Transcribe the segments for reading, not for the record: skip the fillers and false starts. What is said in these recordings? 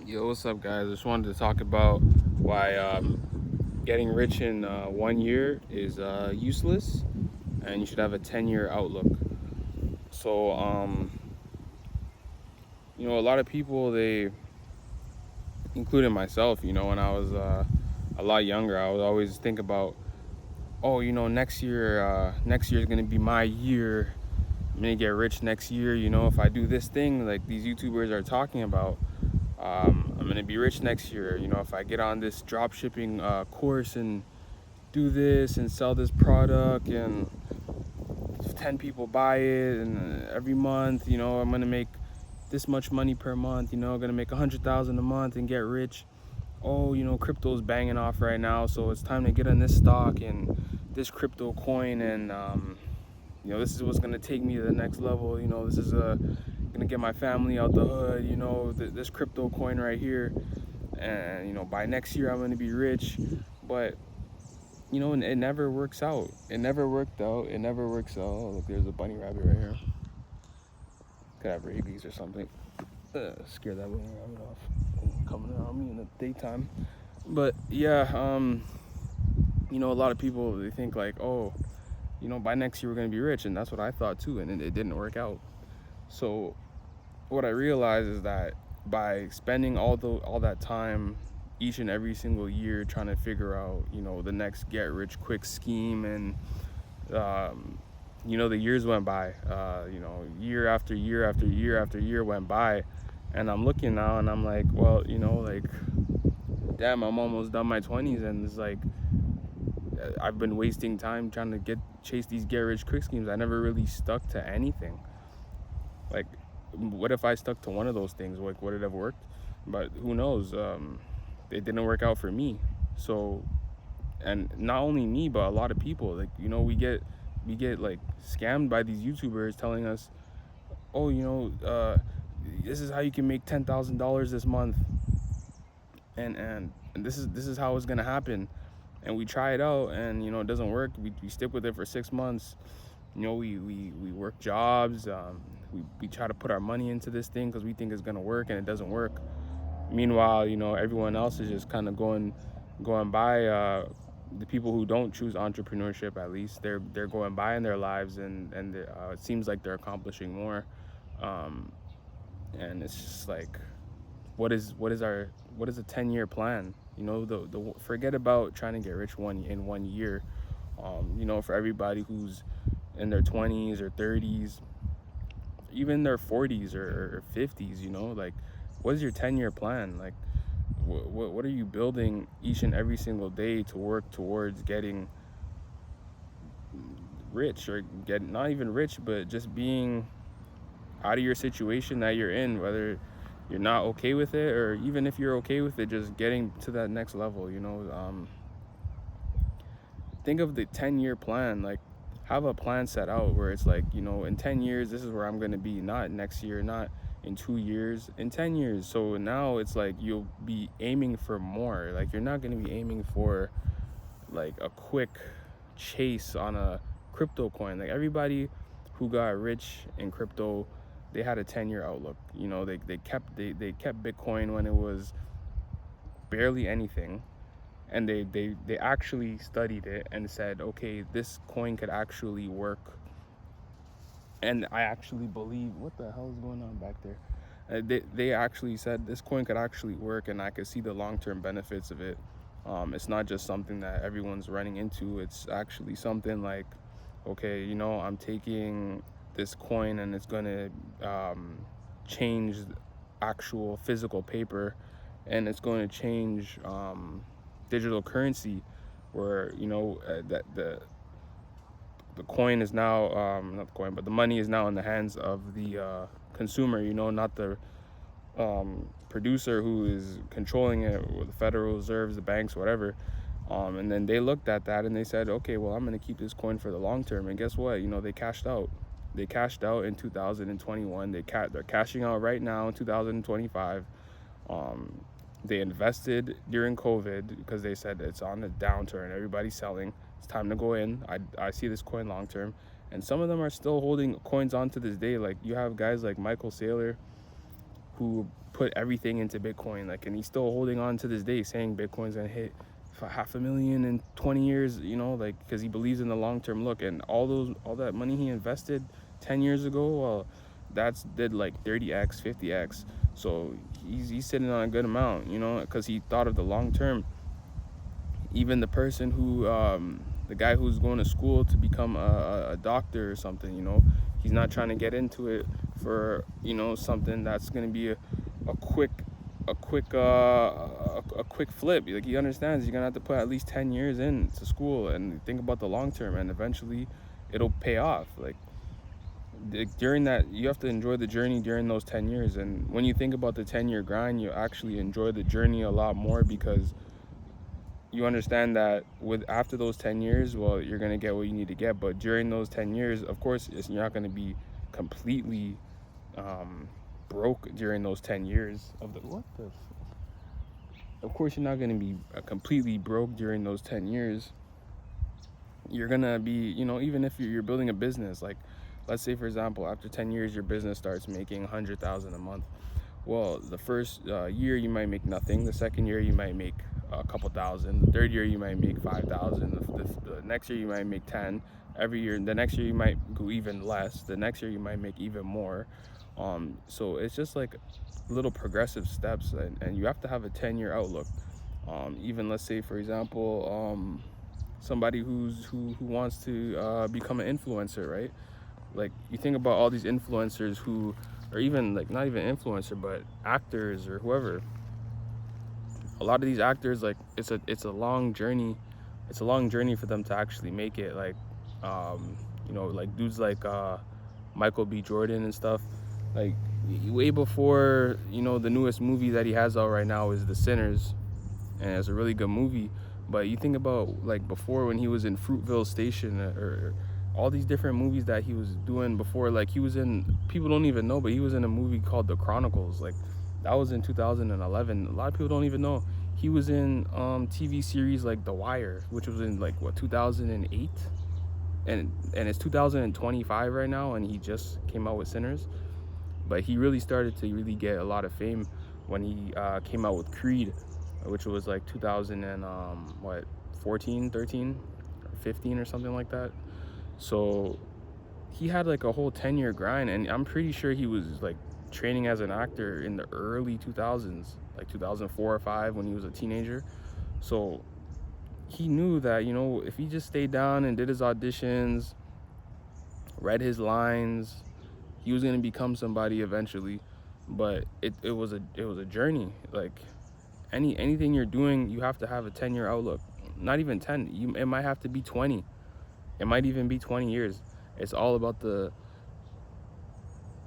Yo, what's up, guys? I just wanted to talk about why getting rich in 1 year is useless, and you should have a 10-year outlook. So, a lot of people, including myself, when I was a lot younger, I would always think about, oh, next year is gonna be my year. I'm gonna get rich next year. If I do this thing like these YouTubers are talking about, I'm gonna be rich next year. If I get on this drop shipping course and do this and sell this product and 10 people buy it and every month, I'm gonna make this much money per month. I'm gonna make 100,000 a month and get rich. Oh, crypto's banging off right now, so it's time to get in this stock and this crypto coin, and this is what's gonna take me to the next level. This is gonna get my family out the hood. This crypto coin right here, and by next year I'm gonna be rich. But it never works out. It never worked out. It never works out. Oh, look, there's a bunny rabbit right here. Could have rabies or something. Scare that bunny rabbit off. Coming around me in the daytime. But yeah, a lot of people, they think like, oh, by next year we're gonna be rich, and that's what I thought too, and it didn't work out. So what I realized is that by spending all that time each and every single year trying to figure out, the next get rich quick scheme, and the years went by, year after year after year after year went by, and I'm looking now and I'm like, well, like, damn, I'm almost done my 20s, and it's like I've been wasting time trying to chase these get rich quick schemes. I never really stuck to anything. Like, what if I stuck to one of those things? Like, would it have worked? But who knows? It didn't work out for me. So, and not only me, but a lot of people. Like, we get like scammed by these YouTubers telling us, oh, this is how you can make $10,000 this month, and this is how it's gonna happen. And we try it out, and it doesn't work. We stick with it for 6 months. We work jobs. We try to put our money into this thing because we think it's gonna work, and it doesn't work. Meanwhile, everyone else is just kind of going by. The people who don't choose entrepreneurship, at least they're going by in their lives, and it seems like they're accomplishing more. Um, and it's just like, what is a 10-year plan? The forget about trying to get rich in 1 year. For everybody who's in their 20s or 30s, even their 40s or 50s, like, what is your 10-year plan? Like, what are you building each and every single day to work towards getting rich, or get not even rich, but just being out of your situation that you're in, whether you're not okay with it, or even if you're okay with it, just getting to that next level. Think of the 10-year plan. Like, have a plan set out where it's like, in 10 years this is where I'm going to be, not next year, not in 2 years, in 10 years. So now it's like you'll be aiming for more. Like, you're not going to be aiming for like a quick chase on a crypto coin. Like, everybody who got rich in crypto, they had a 10-year outlook. They kept Bitcoin when it was barely anything, and they actually studied it and said, okay, this coin could actually work. And I actually believe, what the hell is going on back there? They actually said this coin could actually work, and I could see the long-term benefits of it. It's not just something that everyone's running into. It's actually something like, okay, I'm taking this coin and it's going to change actual physical paper, and it's going to change digital currency, where that the coin is now, not the coin, but the money is now in the hands of the consumer, not the producer who is controlling it, or the Federal Reserves, the banks, whatever. And then they looked at that and they said, okay, well, I'm going to keep this coin for the long term. And guess what? They cashed out. They cashed out in 2021. They're cashing out right now in 2025. They invested during COVID because they said it's on the downturn. Everybody's selling. It's time to go in. I see this coin long term. And some of them are still holding coins on to this day. Like, you have guys like Michael Saylor. who put everything into Bitcoin, like, and he's still holding on to this day, saying Bitcoin's gonna hit for 500,000 in 20 years, you know, like, because he believes in the long-term look. And all that money he invested 10 years ago, well, that's did like 30x, 50x. So he's sitting on a good amount, you know, because he thought of the long term. Even the person who the guy who's going to school to become a doctor or something, you know, he's not trying to get into it for, you know, something that's going to be a quick a quick flip. Like, he understands you're gonna have to put at least 10 years into school and think about the long term, and eventually it'll pay off. Like, during that, you have to enjoy the journey during those 10 years. And when you think about the 10-year grind, you actually enjoy the journey a lot more, because you understand that with after those 10 years, well, you're going to get what you need to get. But during those 10 years, of course, you're not going to be completely broke during those 10 years of the of course you're not going to be completely broke during those 10 years. You're going to be, you know, even if you're building a business, like, let's say, for example, after 10 years, your business starts making 100,000 a month. Well, the first year you might make nothing. The second year you might make a couple thousand. The third year you might make 5,000. The next year you might make 10. Every year, the next year you might go even less. The next year you might make even more. So it's just like little progressive steps, and you have to have a 10-year outlook. Even, let's say, for example, somebody who wants to become an influencer, right? Like, you think about all these influencers who, or even like not even influencer, but actors or whoever. A lot of these actors, like, it's a long journey. It's a long journey for them to actually make it. Like, you know, like dudes like Michael B. Jordan and stuff. Like, way before, you know, the newest movie that he has out right now is The Sinners, and it's a really good movie. But you think about, like, before, when he was in Fruitville Station, or all these different movies that he was doing before. Like, he was in, people don't even know, but he was in a movie called The Chronicles. Like, that was in 2011. A lot of people don't even know. He was in TV series like The Wire, which was in, like, what, 2008, and it's 2025 right now, and he just came out with Sinners. But he really started to really get a lot of fame when he came out with Creed, which was like 2000 and 14, 13, or 15 or something like that. So he had like a whole 10-year grind, and I'm pretty sure he was like training as an actor in the early 2000s, like 2004 or 5, when he was a teenager. So he knew that, you know, if he just stayed down and did his auditions, read his lines, he was going to become somebody eventually. But it was a journey. Like, anything you're doing, you have to have a 10-year outlook. Not even 10, it might have to be 20. It might even be 20 years. It's all about the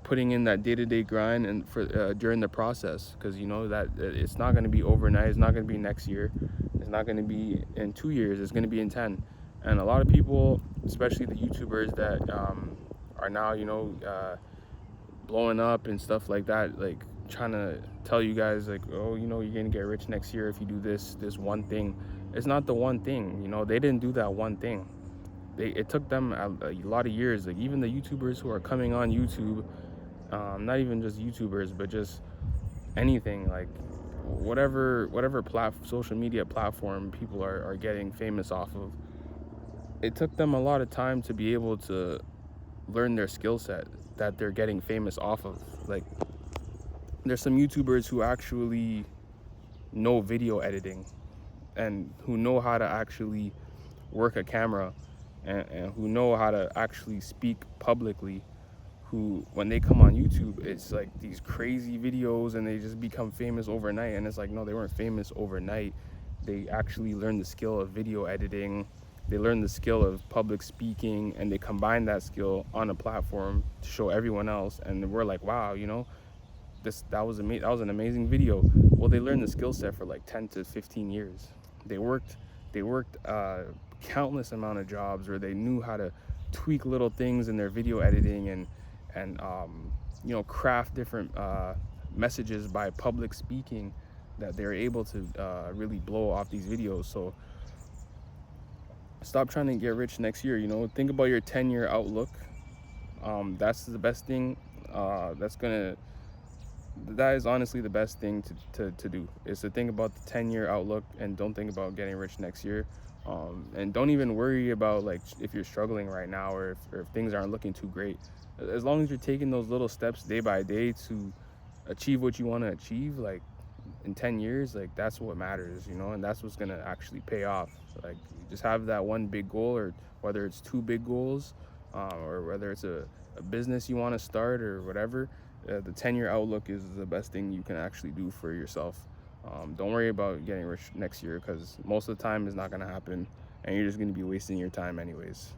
putting in that day-to-day grind, and for during the process, because you know that it's not going to be overnight. It's not going to be next year. It's not going to be in 2 years. It's going to be in 10. And a lot of people, especially the YouTubers that are now, you know, blowing up and stuff like that, like, trying to tell you guys, like, oh, you know, you're going to get rich next year if you do this one thing. It's not the one thing. You know, they didn't do that one thing. It took them a lot of years. Like, even the YouTubers who are coming on YouTube, not even just YouTubers, but just anything, like whatever social media platform people are getting famous off of, it took them a lot of time to be able to learn their skill set that they're getting famous off of. Like, there's some YouTubers who actually know video editing, and who know how to actually work a camera, and who know how to actually speak publicly, who, when they come on YouTube, it's like these crazy videos, and they just become famous overnight. And it's like, no, they weren't famous overnight. They actually learned the skill of video editing. They learned the skill of public speaking, and they combine that skill on a platform to show everyone else. And we're like, wow, you know, that was an amazing video. Well, they learned the skill set for like 10 to 15 years. They worked countless amount of jobs where they knew how to tweak little things in their video editing, and you know, craft different messages by public speaking, that they're able to really blow off these videos. So stop trying to get rich next year. You know, think about your 10-year outlook. That's the best thing. That's gonna that is honestly the best thing to do, is to think about the 10-year outlook and don't think about getting rich next year. And don't even worry about like if you're struggling right now, or if things aren't looking too great. As long as you're taking those little steps day by day to achieve what you want to achieve, like in 10 years, like that's what matters, and that's what's gonna actually pay off. Like, you just have that one big goal, or whether it's two big goals, or whether it's a business you want to start or whatever. The 10-year outlook is the best thing you can actually do for yourself. Don't worry about getting rich next year, because most of the time it's not gonna happen, and you're just gonna be wasting your time anyways.